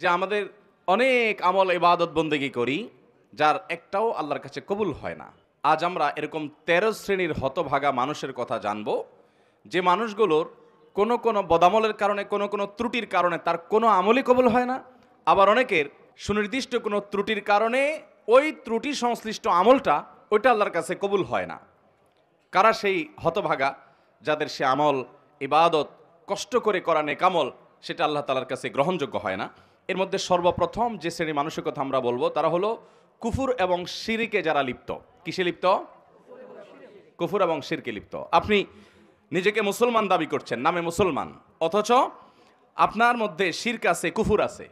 যে আমাদের অনেক আমল ইবাদত বন্দেগী করি, যার একটাও আল্লাহর কাছে কবুল হয় না। আজ আমরা এরকম 13 শ্রেণীর হতভাগা মানুষের কথা জানব, যে মানুষগুলোর কোনো কোনো বদামলের কারণে, কোনো কোনো ত্রুটির কারণে তার কোনো আমলই কবুল হয় না। আবার অনেকের সুনির্দিষ্ট কোনো ত্রুটির কারণে ওই ত্রুটি সংশ্লিষ্ট আমলটা ওইটা আল্লাহর কাছে কবুল হয় না। কারা সেই হতভাগা যাদের সে আমল ইবাদত কষ্ট করে করা নেকামল সেটা আল্লাহ তাআলার কাছে গ্রহণযোগ্য হয় না? এর মধ্যে সর্বপ্রথম যে শ্রেণীর মানুষের কথা আমরা বলবো তারা হলো কুফুর এবং শিরকে যারা লিপ্ত। কিসে লিপ্ত? কুফুর এবং শিরকে লিপ্ত। আপনি নিজেকে মুসলমান দাবি করছেন, নামে মুসলমান, অথচ আপনার মধ্যে শিরক আছে, কুফুর আছে।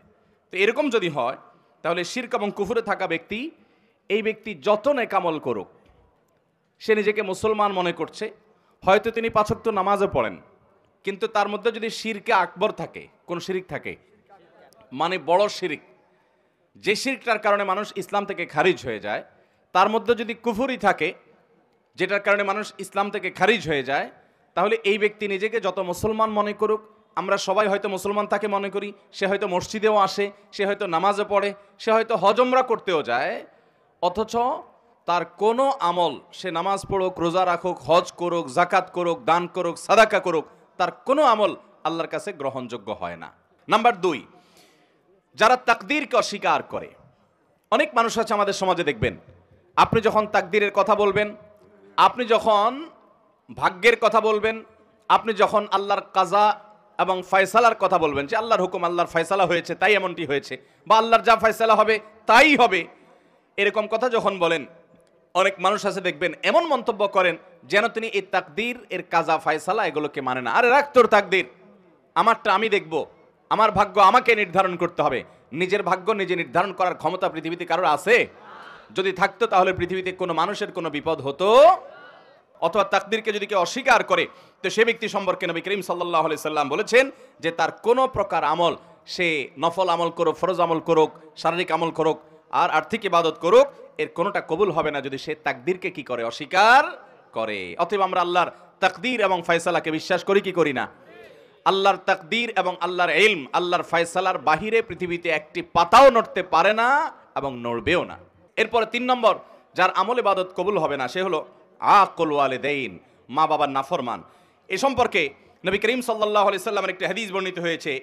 তো এরকম যদি হয় তাহলে শিরক এবং কুফুরে থাকা ব্যক্তি, এই ব্যক্তি যত নেকামল করুক, সে নিজেকে মুসলমান মনে করছে, হয়তো তিনি 5 ওয়াক্ত নামাজও পড়েন, কিন্তু তার মধ্যে যদি শিরকে আকবর থাকে, কোন শিরিক থাকে, মানে বড় শিরিক, যে শিরকটার কারণে মানুষ ইসলাম থেকে খারিজ হয়ে যায়, তার মধ্যে যদি কুফুরি থাকে যেটার কারণে মানুষ ইসলাম থেকে খারিজ হয়ে যায়, তাহলে এই ব্যক্তি নিজেকে যত মুসলমান মনে করুক, আমরা সবাই হয়তো মুসলমান তাকে মনে করি, সে হয়তো মসজিদেও আসে, সে হয়তো নামাজও পড়ে, সে হয়তো হজ উমরা করতেও যায়, অথচ তার কোনো আমল, সে নামাজ পড়ুক, রোজা রাখুক, হজ করুক, জাকাত করুক, দান করুক, সাদাকা করুক, তার কোনো আমল আল্লাহর কাছে গ্রহণযোগ্য হয় না। নাম্বার 2, যারা তাকদীরকে অস্বীকার করে। অনেক মানুষ আছে আমাদের সমাজে, দেখবেন আপনি যখন তাকদীরের কথা বলবেন, আপনি যখন ভাগ্যের কথা বলবেন, আপনি যখন আল্লাহর কাজা এবং ফয়সালার কথা বলবেন, যে আল্লাহর হুকুম, আল্লাহর ফয়সালা হয়েছে তাই এমনটি হয়েছে, বা আল্লাহর যা ফয়সালা হবে তাই হবে, এরকম কথা যখন বলেন, অনেক মানুষ আছে দেখবেন এমন মন্তব্য করেন যেন তিনি এই তাকদীর এর কাজা ফয়সালা এগুলোকে মানে না। আরে রাখ তোর তাকদীর, আমারটা আমি দেখব, আমার ভাগ্য আমাকে নির্ধারণ করতে হবে। নিজের ভাগ্য নিজে নির্ধারণ করার ক্ষমতা পৃথিবীতে কারোর আছে? যদি থাকতো তাহলে পৃথিবীতে কোনো মানুষের কোনো বিপদ হতো। অথবা তাকদীরকে যদি কেউ অস্বীকার করে, তো সে ব্যক্তি সম্পর্কে নবী করিম সাল্লাল্লাহু আলাইহি সাল্লাম বলেছেন যে তার কোনো প্রকার আমল, সে নফল আমল করুক, ফরজ আমল করুক, শারীরিক আমল করুক, আর আর্থিক ইবাদত করুক, এর কোনোটা কবুল হবে না যদি সে তাকদীরকে কি করে? অস্বীকার করে। অতএব আমরা আল্লাহর তাকদীর এবং ফয়সালাকে বিশ্বাস করি কি করি না? আল্লাহর তাকদীর এবং আল্লাহর ইলম, আল্লাহর ফয়সালার বাহিরে পৃথিবীতে একটি পাতাও নড়তে পারে না এবং নড়বেও না। এরপরে 3 নম্বর, যার আমল ইবাদত কবুল হবে না, সে হলো আকুল ওয়ালিদাইন, মা বাবার নাফরমান। এ সম্পর্কে নবী করিম সাল্লাল্লাহু আলাইহি সাল্লামের একটি হাদিস বর্ণিত হয়েছে,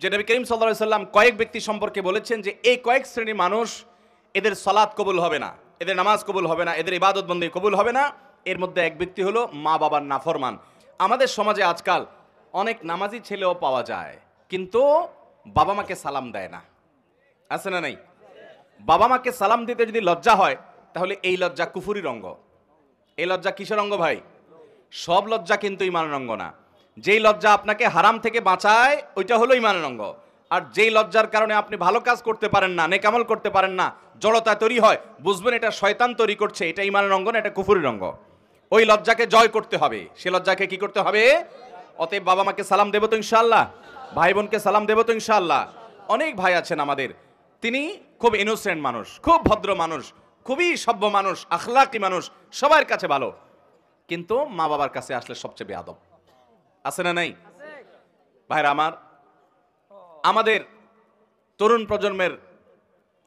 যে নবী করিম সাল্লাল্লাহু আলাইহি সাল্লাম কয়েক ব্যক্তি সম্পর্কে বলেছেন যে এই কয়েক শ্রেণীর মানুষ, এদের সালাত কবুল হবে না, এদের নামাজ কবুল হবে না, এদের ইবাদত বন্দেগী কবুল হবে না। এর মধ্যে এক ব্যক্তি হলো মা বাবার নাফরমান। আমাদের সমাজে আজকাল অনেক নামাজি ছেলেও পাওয়া যায়, কিন্তু বাবা মাকে সালাম দেয় না। আছে না নাই? বাবা মাকে সালাম দিতে যদি লজ্জা হয়, তাহলে এই লজ্জা কুফুরির অঙ্গ। এই লজ্জা কিসের অঙ্গ ভাই? সব লজ্জা কিন্তু ইমানের অঙ্গ না। যেই লজ্জা আপনাকে হারাম থেকে বাঁচায়, ওইটা হলো ইমানের অঙ্গ। আর যেই লজ্জার কারণে আপনি ভালো কাজ করতে পারেন না, নেকামল করতে পারেন না, জড়তা তৈরি হয়, বুঝবেন এটা শয়তান তৈরি করছে, এটা ইমানের অঙ্গ না, এটা কুফুরির অঙ্গ। ওই লজ্জাকে জয় করতে হবে, সে লজ্জাকে কি করতে হবে? অতএব বাবা মাকে সালাম দেবো তো ইনশাআল্লাহ, ভাই বোনকে সালাম দেবো তো ইনশাআল্লাহ। অনেক ভাই আছেন আমাদের, তিনি খুব ইনোসেন্ট মানুষ, খুব ভদ্র মানুষ, খুবই সভ্য মানুষ, আখলাকি মানুষ, সবার কাছে ভালো, কিন্তু মা বাবার কাছে আসলে সবচেয়ে বেয়াদব। আছে না নাই? ভাইরা আমার, আমাদের তরুণ প্রজন্মের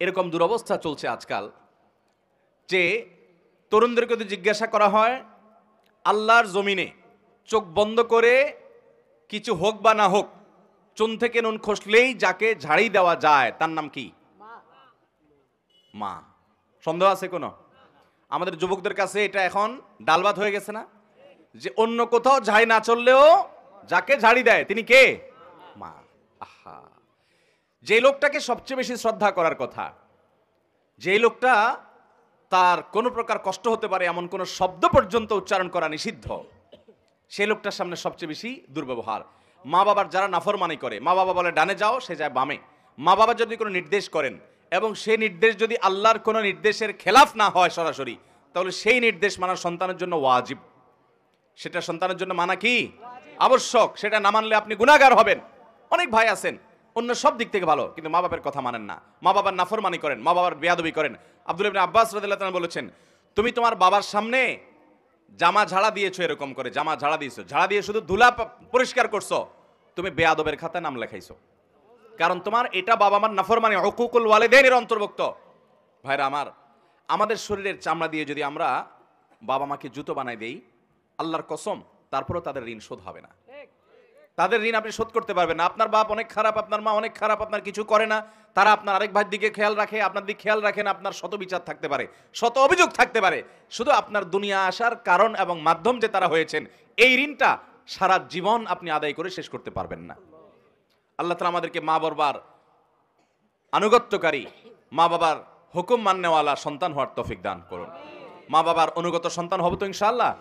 এরকম দুরবস্থা চলছে আজকাল, যে তরুণদেরকে যদি জিজ্ঞাসা করা হয়, আল্লাহর জমিনে চোখ বন্ধ করে কিছু হোক বা না হোক, চুন থেকে নুন খসলেই যাকে ঝাড়ি দেওয়া যায় তার নাম কি? মা। সন্দেহ আছে কোনো? আমাদের যুবকদের কাছে এটা এখন ডালভাত হয়ে গেছে না, যে অন্য কোথাও ঝাড়ি না চললেও যাকে ঝাড়ি দেয় তিনি কে? মা। আহা, যে লোকটাকে সবচেয়ে বেশি শ্রদ্ধা করার কথা, যে লোকটা তার কোনো প্রকার কষ্ট হতে পারে এমন কোনো শব্দ পর্যন্ত উচ্চারণ করা নিষিদ্ধ, সেই লোকটার সামনে সবচেয়ে বেশি দুর্ব্যবহার। মা বাবার যারা নাফরমানি করে, মা বাবা বলে ডানে যাও, সে যায় বামে। মা বাবা যদি কোনো নির্দেশ করেন এবং সেই নির্দেশ যদি আল্লাহর কোনো নির্দেশের খেলাফ না হয় সরাসরি, তাহলে সেই নির্দেশ মানা সন্তানের জন্য ওয়াজিব। সেটা সন্তানের জন্য মানা কি? আবশ্যক। সেটা না মানলে আপনি গুনাহগার হবেন। অনেক ভাই আছেন অন্য সব দিক থেকে ভালো, কিন্তু মা বাবার কথা মানেন না, মা বাবার নাফরমানি করেন, মা বাবার বেয়াদবি করেন। আব্দুল্লাহ ইবনে আব্বাস রাদিয়াল্লাহু তাআলা বলেছেন, তুমি তোমার বাবার সামনে জামা ঝাড়া দিয়েছো, এরকম করে জামা ঝাড়া দিয়েছো, ঝাড়া দিয়ে শুধু ধুলা পরিষ্কার করছো, তুমি বেয়াদবের খাতায় নাম লেখাইছো। কারণ তোমার এটা বাবা মার নাফরমানি, হুকুকুল ওয়ালিদাইনের অন্তর্ভুক্ত। ভাইরা আমার, আমাদের শরীরের চামড়া দিয়ে যদি আমরা বাবা মাকে জুতো বানাই দেই, আল্লাহর কসম তারপরেও তাদের ঋণ শোধ হবে না। তাদের ঋণ আপনি শোধ করতে পারবেন না। আপনার বাপ অনেক খারাপ, আপনার মা অনেক খারাপ, আপনার কিছু করে না, তারা আপনার আরেক ভাইয়ের দিকে খেয়াল রাখে, আপনার দিকে খেয়াল রাখেন, আপনার শত বিচার থাকতে পারে, শত অভিযোগ থাকতে পারে, শুধু আপনার দুনিয়া আসার কারণ এবং মাধ্যম যে তারা হয়েছেন, এই ঋণটা সারা জীবন আপনি আদায় করে শেষ করতে পারবেন না। আল্লাহ তাআলা আমাদেরকে মা বাবার আনুগত্যকারী, মা বাবার হুকুম মাননেওয়ালা সন্তান হওয়ার তৌফিক দান করুন। মা বাবার অনুগত সন্তান হব তো ইনশাআল্লাহ।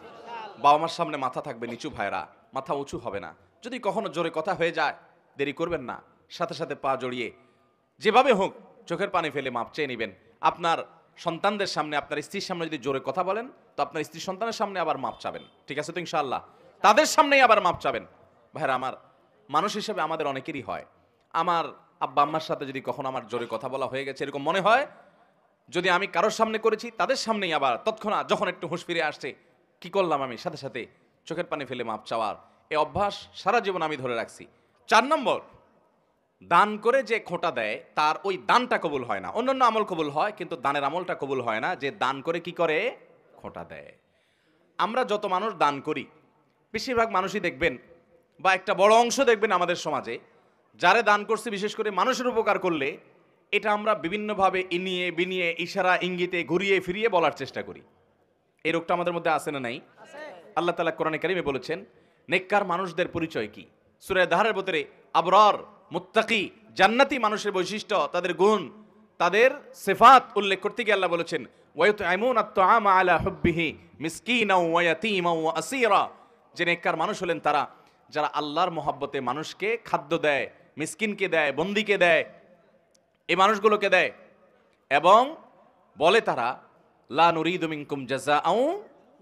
বাবা মার সামনে মাথা থাকবে নিচু, ভাইরা মাথা উঁচু হবে না। যদি কখনো জোরে কথা হয়ে যায়, দেরি করবেন না, সাথে সাথে পা জড়িয়ে যেভাবে হোক চোখের পানি ফেলে মাপ চেয়ে নেবেন। আপনার সন্তানদের সামনে, আপনার স্ত্রীর সামনে যদি জোরে কথা বলেন, তো আপনার স্ত্রী সন্তানের সামনে আবার মাপ চাবেন, ঠিক আছে তো ইনশাআল্লাহ? তাদের সামনেই আবার মাপ চাবেন। ভাইরা আমার, মানুষ হিসেবে আমাদের অনেকেরই হয়, আমার আব্বা আম্মার সাথে যদি কখনো আমার জোরে কথা বলা হয়ে গেছে, এরকম মনে হয় যদি আমি কারোর সামনে করেছি, তাদের সামনেই আবার তৎক্ষণাৎ যখন একটু হুঁশ ফিরে আসছে, কি করলাম আমি, সাথে সাথে চোখের পানি ফেলে মাপ চাওয়ার এই অভ্যাস সারা জীবন আমি ধরে রাখছি। 4 নম্বর, দান করে যে খোঁটা দেয় তার ওই দানটা কবুল হয় না। অন্যান্য আমল কবুল হয়, কিন্তু দানের আমলটা কবুল হয় না। যে দান করে কি করে, খোঁটা দেয়। আমরা যত মানুষ দান করি, বেশিরভাগ মানুষই দেখবেন বা একটা বড় অংশ দেখবেন আমাদের সমাজে, যারা দান করছে বিশেষ করে মানুষের উপকার করলে, এটা আমরা বিভিন্নভাবে ইনিয়ে বিনিয়ে ইশারা ইঙ্গিতে ঘুরিয়ে ফিরিয়ে বলার চেষ্টা করি। এই রোগটা আমাদের মধ্যে আছে না নাই? আল্লাহ তাআলা কোরআনে কারিমে বলেছেন, নেককার মানুষদের পরিচয় কি? সূরা দাহরের ভিতরে আবরার, মুত্তাকি, জান্নাতি মানুষের বৈশিষ্ট্য, তাদের গুণ, তাদের সিফাত উল্লেখ করতে গিয়ে আল্লাহ বলেছেন, ওয়ায়ুতঈমুনা আত-তাআমা আলা হুব্বিহি মিসকিনাও ওয়া ইয়াতীমাও ওয়া আসীরা। যে নেককার মানুষ হলেন তারা যারা আল্লাহর মহব্বতে মানুষকে খাদ্য দেয়, মিসকিনকে দেয়, বন্দীকে দেয়, এই মানুষগুলোকে দেয়, এবং বলে তারা লা নুরিদু মিনকুম জাযাআও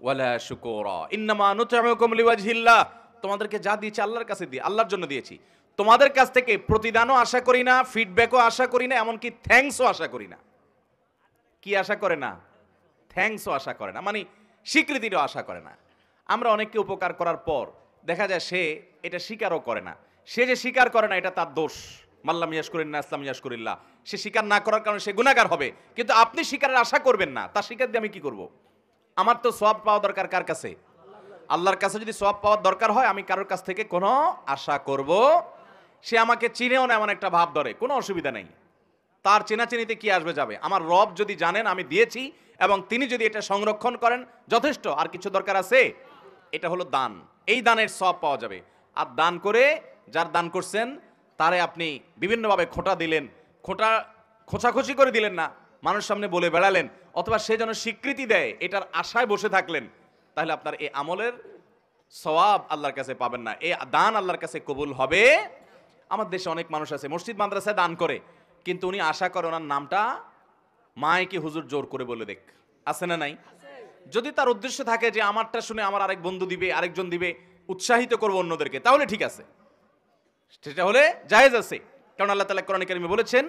ওয়ালা শুকুরা ইন্নামা নুতঈমুকুম লিওয়াজহিল্লাহ। তোমাদেরকে যা দিয়েছি আল্লাহর কাছে দিয়ে, আল্লাহর জন্য দিয়েছি। তোমাদের কাছ থেকে প্রতিদানও আশা করি না, ফিডব্যাকও আশা করি না, এমনকি থ্যাঙ্কসও আশা করি না। কি আশা করে না? থ্যাঙ্কসও আশা করে না, মানে স্বীকৃতিরও আশা করে না। আমরা অনেককে উপকার করার পর দেখা যায় সে এটা স্বীকারও করে না। সে যে স্বীকার করে না, এটা তার দোষ। মাল্লাম ইয়াশকুরিন নাস লাম ইয়াশকুরিল্লাহ। সে স্বীকার না করার কারণে সে গুনাহগার হবে, কিন্তু আপনি স্বীকারের আশা করবেন না। তার স্বীকার দিয়ে আমি কি করব? আমার তো সওয়াব পাওয়া দরকার কার কাছে? আল্লাহর কাছে। যদি সওয়াব পাওয়ার দরকার হয়, আমি কারোর কাছ থেকে কোনো আশা করব? সে আমাকে চিনেও না এমন একটা ভাব ধরে, কোনো অসুবিধা নেই। তার চেনাচেনিতে কি আসবে যাবে? আমার রব যদি জানেন আমি দিয়েছি এবং তিনি যদি এটা সংরক্ষণ করেন, যথেষ্ট। আর কিছু দরকার আছে? এটা হলো দান। এই দানের সওয়াব পাওয়া যাবে। আর দান করে যার দান করছেন তারে আপনি বিভিন্নভাবে খোঁটা দিলেন, খোঁচাখুচি করে দিলেন না, মানুষ সামনে বলে বেড়ালেন, অথবা সে যেন স্বীকৃতি দেয় এটার আশায় বসে থাকলেন, তাহলে আপনার এই আমলের সওয়াব আল্লাহর কাছে পাবেন না। এই দান আল্লাহর কাছে কবুল হবে। আমার দেশে অনেক মানুষ আছে মসজিদ মাদ্রাসায় দান করে, কিন্তু উনি আশা করে ওনার নামটা মাইকে হুজুর জোর করে বলে দেখ। আছে না নাই? যদি তার উদ্দেশ্য থাকে যে আমারটা শুনে আমার আরেক বন্ধু দিবে, আরেকজন দিবে, উৎসাহিত করবো অন্যদেরকে, তাহলে ঠিক আছে, সেটা হলে জায়েজ আছে। কারণ আল্লাহ তাআলা কোরআনে কারিমে বলেছেন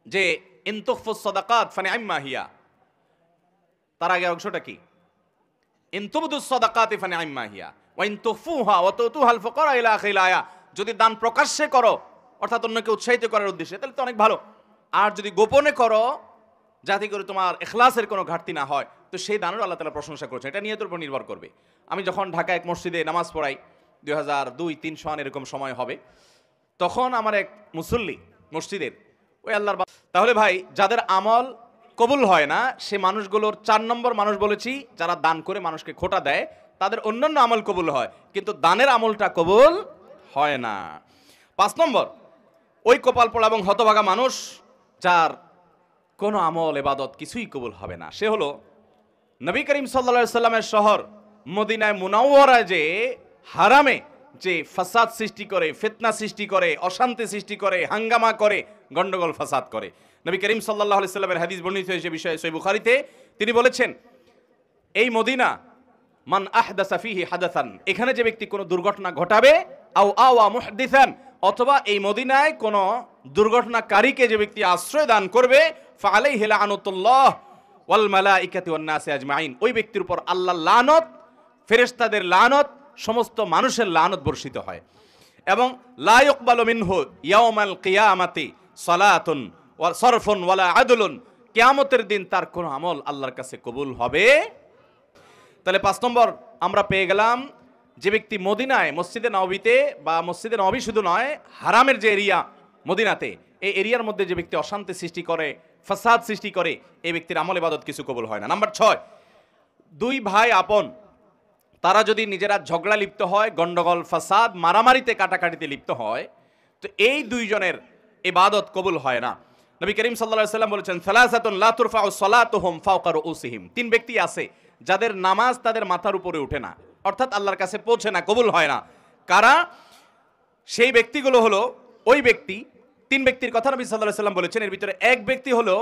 যে ইন তুখফুস সাদাকাত ফানিআম্মা হিয়া। তার আগের অংশটা কি? ইন তুবদুস সাদাকাতি ফানিআম্মা হিয়া ওয়া ইন তুখফুহা ওয়া তুতুহাল ফুকারা ইলা আখিল আয়া। যদি দান প্রকাশ্যে করো, অর্থাৎ অন্যকে উৎসাহিত করার উদ্দেশ্যে, তাহলে তো অনেক ভালো। আর যদি গোপনে করো, যাতে করে তোমার ইখলাসের কোনো ঘাটতি না হয়, তো সেই দানেরও আল্লাহ তাআলা প্রশংসা করেছেন। এটা নিয়তের উপর নির্ভর করবে। আমি যখন ঢাকা এক মসজিদে নামাজ পড়াই, 2002-3 সন এরকম সময় হবে, তখন আমার এক মুসল্লি মসজিদের, ওই আল্লাহর, তাহলে ভাই যাদের আমল কবুল হয় না, সে মানুষগুলোর 4 নম্বর মানুষ বলেছি, যারা দান করে মানুষকে খোঁটা দেয়, তাদের অন্যান্য আমল কবুল হয়, কিন্তু দানের আমলটা কবুল হয় না। 5 নম্বর, ওই কপাল পোড়া এবং হতভাগা মানুষ যার কোনো আমল ইবাদত কিছুই কবুল হবে না। সে হলো নবী করিম সাল্লাল্লাহু আলাইহি সাল্লামের শহর মদিনায় মুনাওয়ারায় যে হারামে যে ফাসাদ সৃষ্টি করে, ফিতনা সৃষ্টি করে, অশান্তি সৃষ্টি করে, হাঙ্গামা করে, গন্ডগোল ফাসাদ করে। নবী করিম সাল্লাল্লাহু আলাইহি সাল্লামের হাদিস বর্ণিত হয়েছে বিষয়ে সহিহ বুখারীতে। তিনি বলেছেন, এই মদিনা মান আহদাসা ফিহি হাদাসান, এখানে যে ব্যক্তি কোনো দুর্ঘটনা ঘটাবে, আও আওয়া মুহদিসান, অথবা এই মদিনায় কোনো দুর্ঘটনাকারীকে যে ব্যক্তি আশ্রয় দান করবে, ফাআলাইহি লাআনাতুল্লাহ ওয়াল মালাইকাতি ওয়ান নাসি আজমাইন, ওই ব্যক্তির উপর আল্লাহর লানত, ফেরেশতাদের লানত, সমস্ত মানুষের লানত বর্ষিত হয়। এবং লা ইউকবালু মিনহু ইয়াউমাল কিয়ামাতি সালাতুন ওয়া সরফুন ওয়ালা আদলুন, কিয়ামতের দিন তার কোন আমল আল্লাহর কাছে কবুল হবে। তাহলে 5 নম্বর আমরা পেয়ে গেলাম, যে ব্যক্তি মদিনায় মসজিদে নববীতে বা মসজিদে নববী শুধু নয়, হারামের যে এরিয়া মদিনাতে, এই এরিয়ার মধ্যে যে ব্যক্তি অশান্তি সৃষ্টি করে, ফাসাদ সৃষ্টি করে, এই ব্যক্তির আমল ইবাদত কিছু কবুল হয় না। নাম্বার 6, 2 ভাই আপন তারা যদি নিজেরা ঝগড়া লিপ্ত হয়, গন্ডগোল ফাসাদ মারামারিতে কাটাকাটিতে লিপ্ত হয়, তো এই 2 জনের ইবাদত কবুল হয় না। নবী করিম সাল্লাল্লাহু আলাইহি ওয়াসাল্লাম বলেছেন, সালাসাতুন লা তুরফাউ সালাতুহুম ফাওকা রুউসিহিম, 3 ব্যক্তি আছে যাদের নামাজ তাদের মাথার উপরে ওঠে না, অর্থাৎ আল্লাহর কাছে পৌঁছে না, কবুল হয় না। কারা? সেই ব্যক্তিগুলো হলো ওই ব্যক্তি, 3 ব্যক্তির কথা নবী সাল্লাল্লাহু আলাইহি ওয়াসাল্লাম বলেছেন। এর ভিতরে এক ব্যক্তি হলো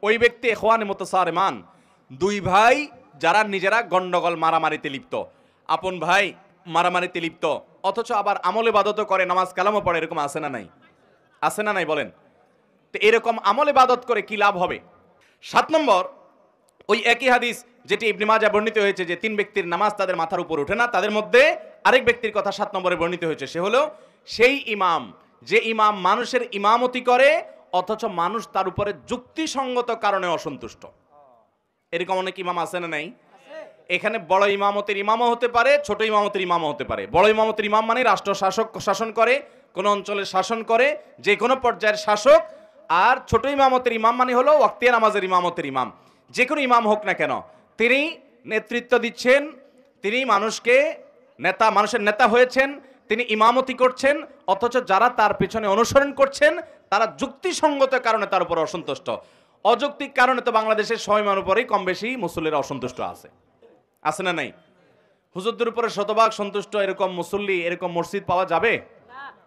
ওই ব্যক্তি ইখওয়ানে মুতাসারিমান, 2 ভাই যারা নিজেরা গন্ডগোল মারামারিতে লিপ্ত, আপন ভাই মারামারিতে লিপ্ত, অথচ আবার আমল ইবাদতও করে, নামাজ কালামও পড়ে, এরকম আছে না নাই? আছে না নাই বলেন? তো এরকম আমল ইবাদত করে কি লাভ হবে? 7 নম্বর, ওই একই হাদিস যেটি ইবনে মাজাহ বর্ণিত হয়েছে যে 3 ব্যক্তির নামাজ তাদের মাথার উপর ওঠে না, তাদের মধ্যে আরেক ব্যক্তির কথা 7 নম্বরে বর্ণিত হয়েছে। সে হলো সেই ইমাম, যে ইমাম মানুষের ইমামতি করে অথচ মানুষ তার উপরে যুক্তিসঙ্গত কারণে অসন্তুষ্ট। এরকম অনেক ইমাম আছে না নাই? এখানে বড় ইমামতের ইমামও হতে পারে, ছোট ইমামতের ইমামও হতে পারে। বড় ইমামতের ইমাম মানে রাষ্ট্র শাসন করে, কোন অঞ্চলের শাসন করে, যে কোনো পর্যায়ের শাসক। আর ছোট ইমামতের ইমাম মানে হলো ওয়াক্তিয়া নামাজের ইমামতের ইমাম। যে কোনো ইমাম হোক না কেন, তিনি নেতৃত্ব দিচ্ছেন, তিনি মানুষের নেতা হয়েছেন, তিনি ইমামতি করছেন, অথচ যারা তার পেছনে অনুসরণ করছেন তারা যুক্তিসঙ্গত কারণে তার উপর অসন্তুষ্ট। অযৌক্তিক কারণে তো বাংলাদেশের 100 ইমামের উপরেই কম বেশি মুসল্লিরা অসন্তুষ্ট আছে না নাই? হুজুরদের উপরে শতভাগ সন্তুষ্ট এরকম মুসল্লি, এরকম মসজিদ পাওয়া যাবে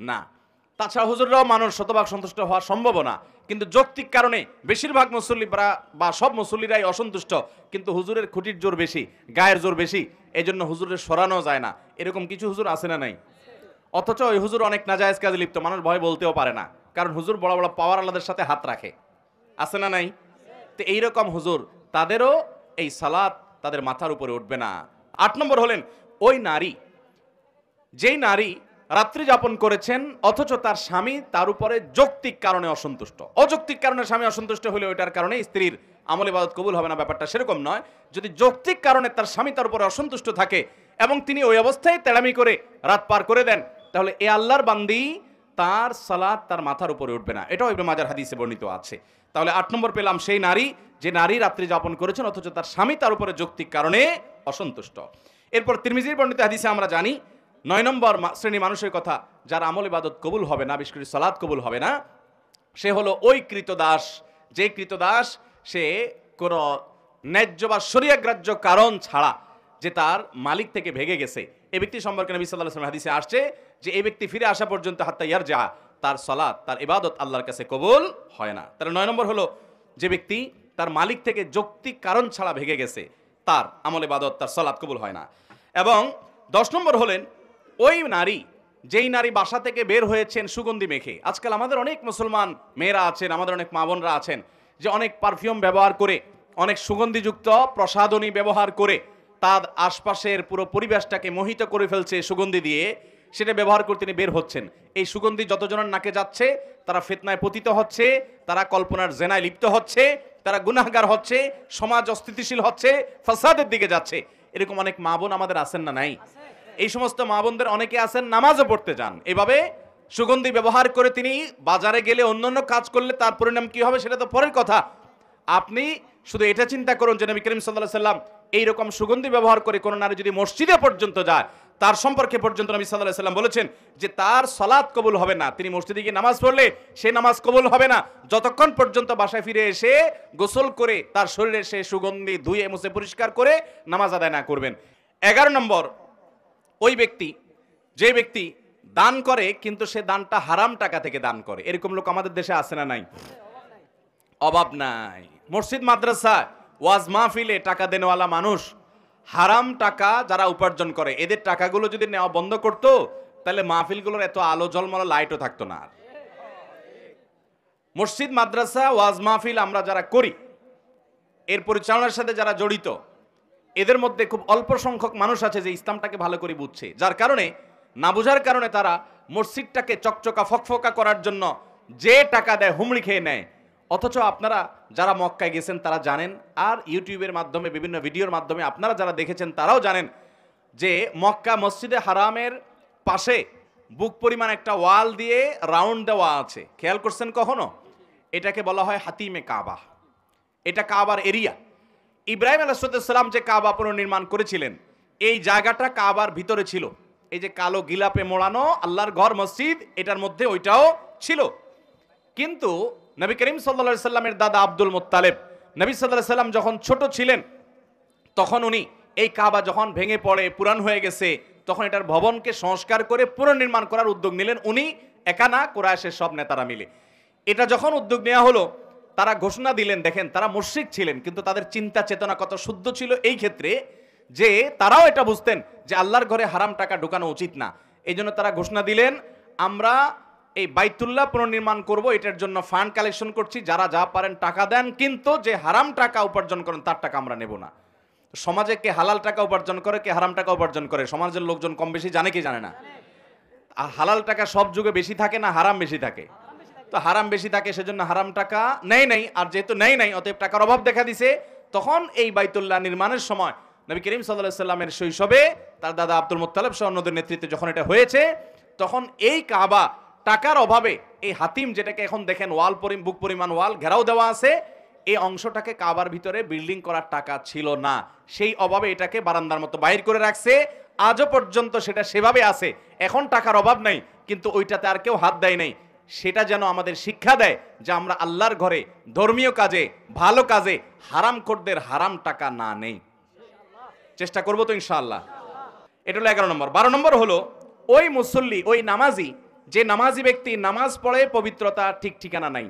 না। তাছাড়া হুজুররাও মানুষ শতভাগ সন্তুষ্ট হওয়া সম্ভব না, কিন্তু যৌক্তিক কারণে বেশিরভাগ মুসল্লি বা সব মুসল্লিরাই অসন্তুষ্ট, কিন্তু হুজুরের খুঁটির জোর বেশি, গায়ের জোর বেশি, এই জন্য হুজুরের সরানো যায় না। এরকম কিছু হুজুর আছে না নাই? অথচ ওই হুজুর অনেক নাজায়েজ কাজে লিপ্ত, মানুষ ভয় বলতেও পারে না, কারণ হুজুর বড় বড় পাওয়ার আল্লাহদের সাথে হাত রাখে। আছে না নাই? তো এইরকম হুজুর, তাদেরও এই সালাত তাদের মাথার উপরে উঠবে না। 8 নম্বর হলেন ওই নারী, যেই নারী রাত্রি যাপন করেছেন অথচ তার স্বামী তার উপরে যৌক্তিক কারণে অসন্তুষ্ট। অযৌক্তিক কারণে স্বামী অসন্তুষ্ট হলে ওইটার কারণে স্ত্রীর আমল ইবাদত কবুল হবে না, ব্যাপারটা সেরকম নয়। যদি যৌক্তিক কারণে তার স্বামী তার উপরে অসন্তুষ্ট থাকে এবং তিনি ওই অবস্থায় তেড়ামি করে রাত পার করে দেন, তাহলে এ আল্লাহর বান্দি, তার সালাত তার মাথার উপরে উঠবে না। এটাও ইবনে মাজাহ হাদিসে বর্ণিত আছে। তাহলে 8 নম্বর পেলাম সেই নারী, যে নারী রাত্রি যাপন করেছেন অথচ তার স্বামী তার উপরে যৌক্তিক কারণে অসন্তুষ্ট। এরপর তিরমিজির বর্ণিত হাদিসে আমরা জানি 9 নম্বর শ্রেণী মানুষের কথা যার আমল ইবাদত কবুল হবে না, বিশেষ করে সালাত কবুল হবে না, সে হলো ওই কৃতদাস, যে কৃতদাস সে কোনো ন্যায্য বা শরীয়গ্রাহ্য কারণ ছাড়া যে তার মালিক থেকে ভেগে গেছে। এই ব্যক্তি সম্পর্কে নবী সাল্লাল্লাহু আলাইহি ওয়াসাল্লাম হাদিসে আসছে যে এই ব্যক্তি ফিরে আসা পর্যন্ত হাত্তা ইয়ারজা, তার সালাত, তার ইবাদত আল্লাহর কাছে কবুল হয় না। তাহলে 9 নম্বর হলো যে ব্যক্তি তার মালিক থেকে যৌক্তিক কারণ ছাড়া ভেগে গেছে, তার আমল ইবাদত, তার সালাত কবুল হয় না। এবং 10 নম্বর হলেন ওই নারী, যেই নারী বাসা থেকে বের হয়েছেন সুগন্ধি মেখে। আজকাল আমাদের অনেক মুসলমান মেয়েরা আছেন, আমাদের অনেক মা বোনরা আছেন যে অনেক পারফিউম ব্যবহার করে, অনেক সুগন্ধিযুক্ত প্রসাধনী ব্যবহার করে তার আশপাশের পুরো পরিবেশটাকে মোহিত করে ফেলছে সুগন্ধি দিয়ে, সেটা ব্যবহার করে তিনি বের হচ্ছেন। এই সুগন্ধি যতজনের নাকে যাচ্ছে তারা ফিতনায় পতিত হচ্ছে, তারা কল্পনার জেনায় লিপ্ত হচ্ছে, তারা গুনাহগার হচ্ছে, সমাজ অস্থিতিশীল হচ্ছে, ফাসাদের দিকে যাচ্ছে। এরকম অনেক মা বোন আমাদের আছেন না নাই? এই সমস্ত মা বোনদের অনেকে আছেন নামাজও পড়তে যান, এভাবে সুগন্ধি ব্যবহার করে তিনি বাজারে গেলে অন্যান্য কাজ করলে তার পরিণাম কি হবে সেটা তো পরের কথা। আপনি শুধু এটা চিন্তা করুন যে নবী করিম সাল্লাল্লাহু আলাইহি ওয়াসাল্লাম এইরকম সুগন্ধি ব্যবহার করে কোন নারী যদি মসজিদে পর্যন্ত যায়, তার সম্পর্কে পর্যন্ত নবী সাল্লাল্লাহু আলাইহি ওয়াসাল্লাম বলেছেন যে তার সালাত কবুল হবে না। তিনি মসজিদে গিয়ে নামাজ পড়লে সেই নামাজ কবুল হবে না যতক্ষণ পর্যন্ত বাসায় ফিরে এসে গোসল করে তার শরীরে সে সুগন্ধি ধুয়ে মুছে পরিষ্কার করে নামাজ আদায় না করবেন। 11 নম্বর ওই ব্যক্তি, যে ব্যক্তি দান করে কিন্তু সে দানটা হারাম টাকা থেকে দান করে। এরকম লোক আমাদের দেশে আছে না নাই? অভাব নাই। মসজিদ মাদ্রাসা ওয়াজ মাহফিলে টাকা দেনওয়ালা মানুষ হারাম টাকা যারা উপার্জন করে, এদের টাকাগুলো যদি নেওয়া বন্ধ করতো তাহলে মাহফিলগুলোর এত আলো ঝলমলো লাইটও থাকতো না। মসজিদ মাদ্রাসা ওয়াজ মাহফিল আমরা যারা করি, এর পরিচালনার সাথে যারা জড়িত, এদের মধ্যে খুব অল্প সংখ্যক মানুষ আছে যে ইসলামটাকে ভালো করে বুঝছে, যার কারণে না বোঝার কারণে তারা মসজিদটাকে চকচকা ফকফকা করার জন্য যে টাকা দেয় হুমড়ি খেয়ে নেয়। অথচ আপনারা যারা মক্কায় গেছেন তারা জানেন, আর ইউটিউবের মাধ্যমে বিভিন্ন ভিডিওর মাধ্যমে আপনারা যারা দেখেছেন তারাও জানেন যে মক্কা মসজিদে হারামের পাশে বুক পরিমাণ একটা ওয়াল দিয়ে রাউন্ড দেওয়া আছে। খেয়াল করছেন কখনো? এটাকে বলা হয় হাতিমে কাবা। এটা কাবার এরিয়া। ইব্রাহিম আলাইহিস সালাম যে কাবা পুনর্নির্মাণ করেছিলেন, এই জায়গাটা কাবার ভিতরে ছিল। এই যে কালো গিলাপে মোড়ানো আল্লাহর ঘর মসজিদ, এটার মধ্যে ওইটাও ছিল। কিন্তু নবী করিম সাল্লাল্লাহু আলাইহি সাল্লামের দাদা আব্দুল মুত্তালিব, নবী সাল্লাল্লাহু আলাইহি সাল্লাম যখন ছোট ছিলেন তখন উনি এই কাবা যখন ভেঙে পড়ে পুরান হয়ে গেছে, তখন এটার ভবনকে সংস্কার করে পুনর্নির্মাণ করার উদ্যোগ নিলেন উনি, একা না, কুরাইশের সব নেতারা মিলে। এটা যখন উদ্যোগ নেওয়া হলো, তারা ঘোষণা দিলেন, দেখেন তারা মুশরিক ছিলেন কিন্তু তাদের চিন্তা চেতনা কত শুদ্ধ ছিল এই ক্ষেত্রে, যে তারাও এটা বুঝতেন যে আল্লাহর ঘরে হারাম টাকা ঢোকানো উচিত না। এই জন্য তারা ঘোষণা দিলেন, আমরা এই বাইতুল্লাহ পুনর্নির্মাণ করব, এটার জন্য ফান্ড কালেকশন করছি, যারা যা পারেন টাকা দেন, কিন্তু যে হারাম টাকা উপার্জন করেন তার টাকা আমরা নেব না। সমাজে কে হালাল টাকা উপার্জন করে, কে হারাম টাকা উপার্জন করে, সমাজের লোকজন কম বেশি জানে কি জানে না? হালাল টাকা সব যুগে বেশি থাকে না হারাম বেশি থাকে? তো হারাম বেশি থাকে, সেজন্য হারাম টাকা নেই নাই, আর যেহেতু নেই নাই অতএব টাকার অভাব দেখা দিছে। তখন এই বাইতুল্লাহ নির্মাণের সময় নবী করিম সাল্লাল্লাহু আলাইহি সাল্লামের শৈশবে তার দাদা আব্দুল মুত্তালিব সহ অন্যদের নেতৃত্বে যখন এটা হয়েছে, তখন এই কাবা টাকার অভাবে এই হাতিম, যেটাকে এখন দেখেন ওয়াল বুক পরিমাণ ওয়াল ঘেরাও দেওয়া আছে, এই অংশটাকে কাবার ভিতরে বিল্ডিং করার টাকা ছিল না। সেই অভাবে এটাকে বারান্দার মতো বাইর করে রাখছে। আজও পর্যন্ত সেটা সেভাবে আছে। এখন টাকার অভাব নাই, কিন্তু ওইটাতে আর কেউ হাত দেয় নাই। সেটা যেন আমাদের শিক্ষা দেয় যে আমরা আল্লাহর ঘরে ধর্মীয় কাজে, ভালো কাজে হারামখোরদের হারাম টাকা না নেই। চেষ্টা করবো তো ইনশাআল্লাহ। এটা হলো 11 নম্বর। 12 নম্বর হলো ওই মুসল্লি, ওই নামাজি, যে নামাজি ব্যক্তি নামাজ পড়ে পবিত্রতা ঠিক ঠিকানা নাই,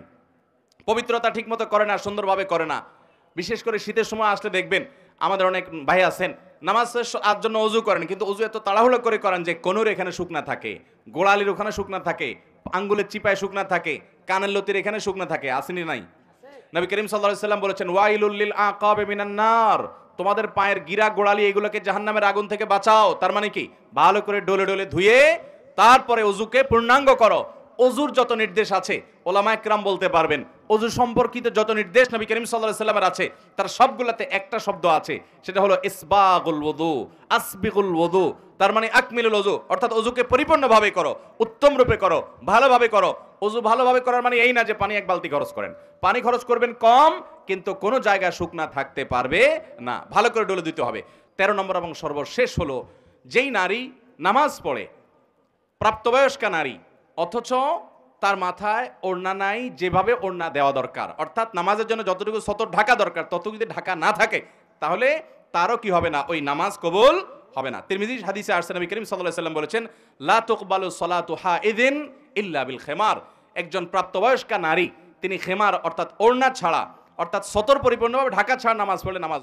পবিত্রতা ঠিক মতো করে না, সুন্দরভাবে করে না। বিশেষ করে শীতের সময় আসলে দেখবেন আমাদের অনেক ভাই আছেন নামাজের জন্য অজু করেন, কিন্তু অজু এত তাড়াহুড়ো করে করেন যে কোনোর এখানে শুকনা থাকে, গোড়ালির ওখানে শুকনা থাকে, আঙ্গুলের চিপায় শুকনা থাকে, কানের লতির এখানে শুকনা থাকে। আসেনি নাই? নবী করিম সাল্লাল্লাহু আলাইহি সাল্লাম বলেছেন, ওয়াইলুল লিল আকাবি মিনান নার, তোমাদের পায়ের গিরা গোড়ালি এগুলোকে জাহান্নামের আগুন থেকে বাঁচাও। তার মানে কি? ভালো করে ডলে ডলে ধুয়ে তারপরে অজুকে পূর্ণাঙ্গ করো। অজুর যত নির্দেশ আছে ওলামায়ে কেরাম বলতে পারবেন, অজু সম্পর্কিত যত নির্দেশ নবী করিম সাল্লাল্লাহু আলাইহি সাল্লামের আছে, তার সবগুলোতে একটা শব্দ আছে, সেটা হলো ইসবাগুল ওযু, আসবিগুল ওযু। তার মানে আকমিলুল ওযু, অর্থাৎ অজুকে পরিপূর্ণভাবে করো, উত্তম রূপে করো, ভালোভাবে করো। অজু ভালোভাবে করার মানে এই না যে পানি এক বালতি খরচ করেন, পানি খরচ করবেন কম, কিন্তু কোনো জায়গায় শুকনা থাকতে পারবে না, ভালো করে ডলে দিতে হবে। 13 নম্বর এবং সর্বশেষ হলো, যেই নারী নামাজ পড়ে, প্রাপ্তবয়স্কা নারী, অথচ তার মাথায় ওড়না নাই, যেভাবে ওড়না দেওয়া দরকার, অর্থাৎ নামাজের জন্য যতটুকু সতর ঢাকা দরকার ততটুকু যদি ঢাকা না থাকে, তাহলে তারও কি হবে না? ওই নামাজ কবুল হবে না। তিরমিজি হাদিসে আসছে, নবী করিম সাল্লাল্লাহু আলাইহি সাল্লাম বলেছেন, লা তুকবালু সালাতু হাইদিন ইল্লা বিল খিমার। একজন প্রাপ্তবয়স্কা নারী তিনি খেমার অর্থাৎ ওড়না ছাড়া, অর্থাৎ সতর পরিপূর্ণভাবে ঢাকা ছাড়া নামাজ পড়লে নামাজ